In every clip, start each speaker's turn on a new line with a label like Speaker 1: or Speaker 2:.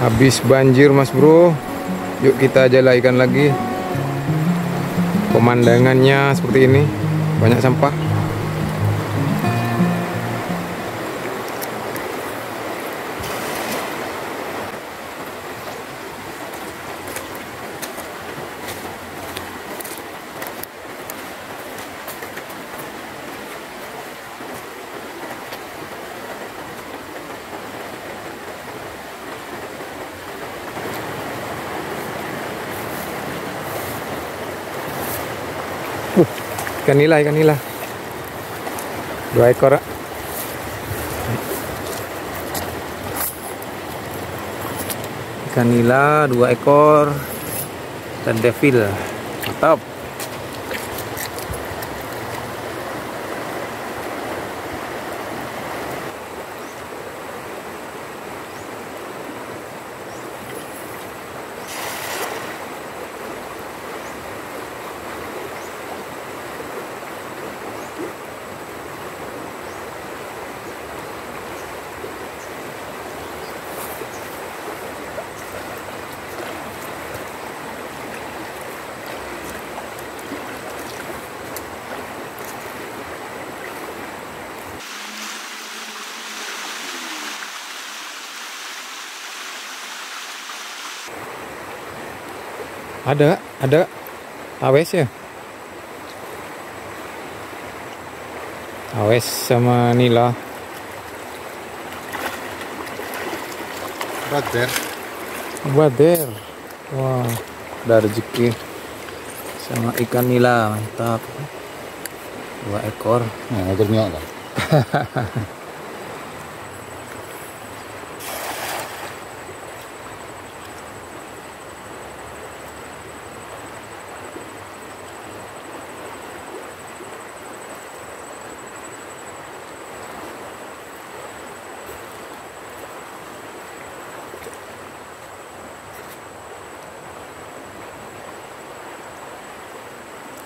Speaker 1: Habis banjir mas bro, yuk kita jala ikan lagi. Pemandangannya seperti ini, banyak sampah. Ikan nila 2 ekor. Ikan nila 2 ekor dan devil, mantap. Ada awes ya, awes sama nila. Bader. Wah, ada rezeki sama ikan nila, mantap. 2 ekor.
Speaker 2: Nah, akhirnya kan.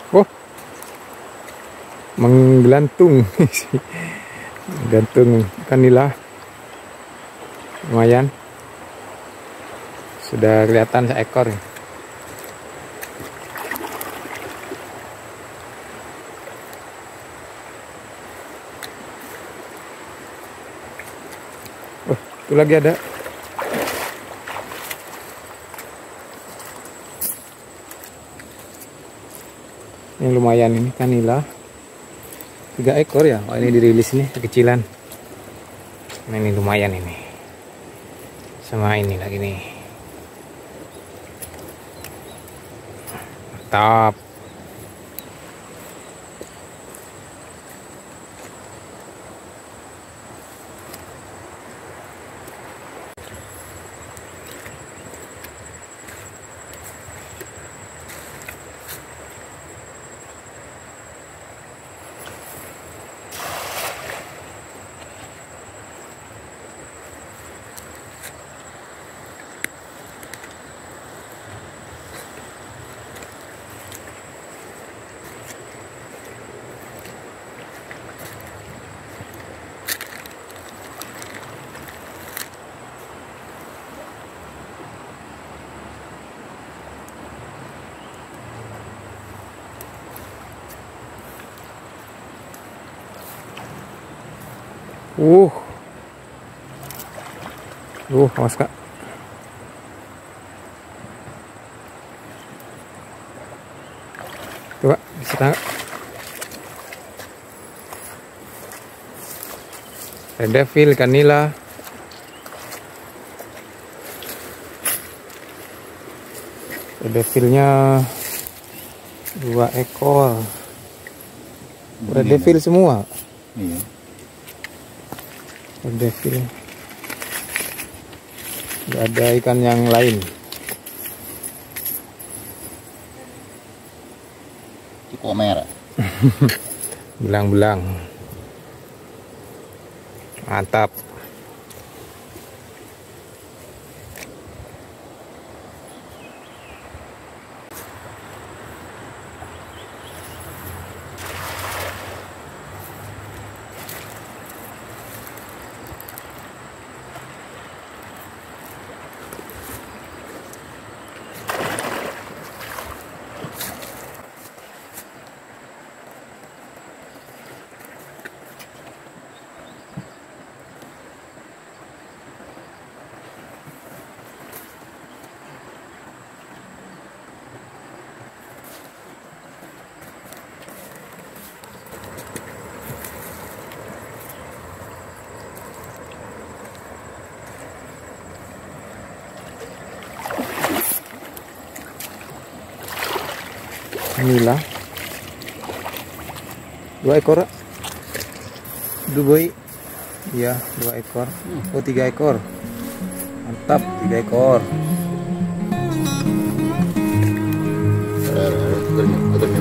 Speaker 1: Oh, menggelantung. Gantung ikan nila, lumayan. Sudah kelihatan seekor. Oh, itu lagi ada. Ini lumayan, ini ikan nila 3 ekor ya. Oh, ini dirilis nih kekecilan. Nah, ini lumayan ini. Sama ini lagi nih. Mantap. Awas kak. Coba bisa tangkap. Red devil, ikan nila. Red devilnya 2 ekor. Red devil semua.
Speaker 2: Iya.
Speaker 1: Red devil. Nggak ada ikan yang lain.
Speaker 2: Cukup merah.
Speaker 1: Belang-belang. Mantap. Nila 2 ekor. Boy. Iya, 2 ekor. Oh, 3 ekor. Mantap, 3 ekor.
Speaker 2: Agar